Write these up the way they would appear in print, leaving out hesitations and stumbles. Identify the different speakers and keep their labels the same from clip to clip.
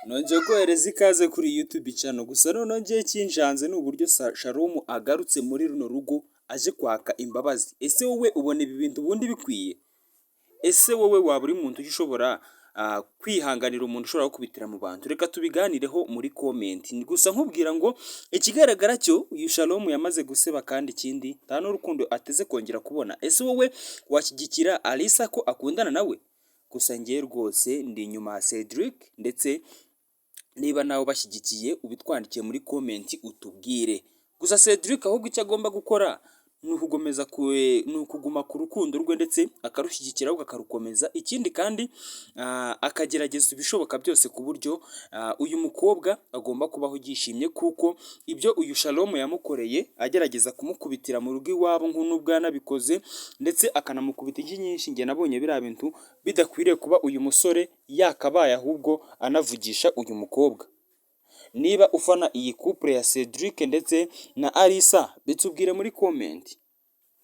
Speaker 1: Nongeye kohereza ikaze kuri YouTube channel gusa noneho ngiye kinshanze ni uburyo Shalom agarutse muri runo rugo aje kwaka imbabazi. Ese wowe ubona ibi bintu ubundi bikwiye? Ese wowe waba uri muntu ushobora kwihanganira umuntu ushobora gukubitira mu bantu? Reka tubiganireho muri comment. Gusa nkubwira ngo ikigaragara cyo uyu Shalom yamaze guseba kandi ikindi nta n'urukundo ateze kongera kubona. Ese wowe washyigikira Alisa ko akundana nawe? Gusa ngiye rwose ndi inyuma ya Cedric, ndetse niba nawe bashyigikiye ubitwandikiye muri comment utubwire. Gusa Cedric ahubwo icyo agomba gukora ni ukuguma ku rukundo rwe ndetse akarushyigikira ahubwo akarukomeza. Ikindi kandi akagerageza ibishoboka byose ku buryo uyu mukobwa agomba kubaho yishimye, kuko ibyo uyu Shalom yamukoreye agerageza kumukubitira mu rugo iwabo nk'ubwo yanabikoze, ndetse akanamukubita inshyi nyinshi, njye nabonye biriya bintu bidakwiriye kuba uyu musore yakabaye ahubwo anavugisha uyu mukobwa. Niba ufana iyi couple ya Cedric ndetse na Alisa bitubwire muri comment,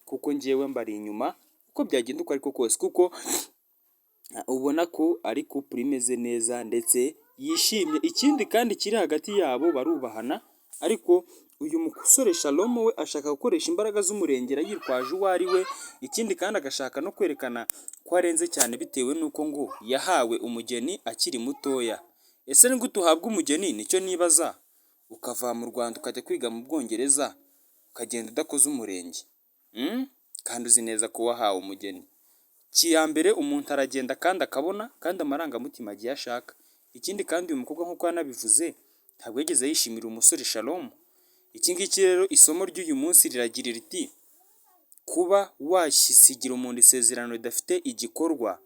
Speaker 1: kuko ngewe mbari inyuma uko byagenda uko ariko kose, kuko ubona ko ari couple imeze neza ndetse yishimye. Ikindi kandi kiri hagati yabo barubahana, ariko uyu musore Shalom we ashaka gukoresha imbaraga z'umurengera yitwaje uwo ari we. Ikindi kandi agashaka no kwerekana ko arenze cyane bitewe n'uko ngo yahawe umugeni akiri mutoya. Ese ni gute uhabwa umugeni? Nicyo nibaza. Ukava mu Rwanda ukajya kwiga mu Bwongereza ukagenda udakoze umurenge, kandi uzi neza ko wahawe umugeni. Mbere umuntu aragenda kandi akabona, kandi amarangamutima agiye ashaka. Ikindi kandi uyu mukobwa nk'uko yanabivuze ntabwo yigeze yishimira umusore Shalom. Iki ngiki rero isomo ry'uyu munsi riragira riti kuba wasigira umuntu isezerano ridafite igikorwa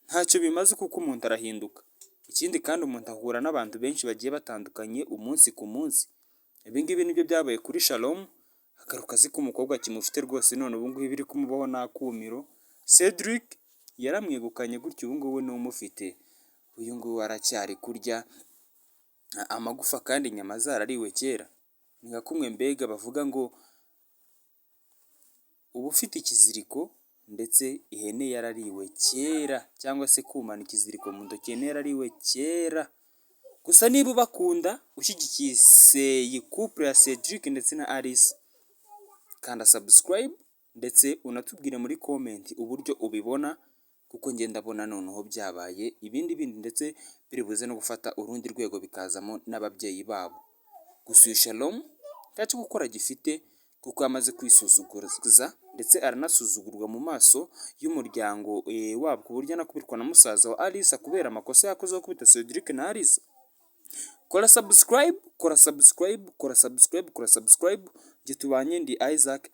Speaker 1: ntacyo bimaze, kuko umuntu arahinduka. Ikindi kandi umuntu ahura n'abantu benshi bagiye batandukanye umunsi ku munsi. Ibi ngibi nibyo byabaye kuri Shalom, agaruka azi ko umukobwa kimufite rwose, none ubu ngubu biri kumubaho n'akumiro. Cedric yaramwegukanye gutyo, ubu ngubu ni umufite. Uyu nguyu aracyari kurya amagufa kandi inyama zarariwe kera. Ni nka kumwe mbega bavuga ngo uba ufite ikiziriko ndetse ihene yarariwe kera, cyangwa se kumana ikiziriko mu ntoki, ihene yarariwe kera. Gusa niba ubakunda ushyigikiye iyi couple ya Cedric ndetse na Alisa, kanda subscribe ndetse unatubwire muri comment uburyo ubibona, kuko ngenda ndabona noneho byabaye ibindi ndetse biri buze no gufata urundi rwego bikazamo n'ababyeyi babo. Gusa uyu Shalom ntacyo gukora gifite, kuko yamaze kwisuzuguza ndetse aranasuzugurwa mu maso y'umuryango wabo, ku buryo anakubitwa na musaza wa Alisa kubera amakosa yakoze yo gukubita Cedric na Alisa. Kora subscribe, kora subscribe, kora subscribe, kora subscribe. Njye tubanye ndi Isaac.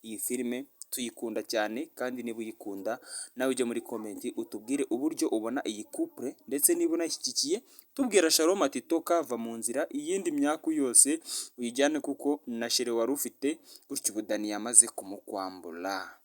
Speaker 1: Iyi filime tuyikunda cyane, kandi niba uyikunda nawe ujya muri comment utubwire uburyo ubona iyi couple, ndetse niba unashyigikiye tubwira Shalom ati toka va mu nzira, iyindi myaku yose uyijyane, kuko na shere wari ufite gutyo ubu Dani yamaze kumukwambura.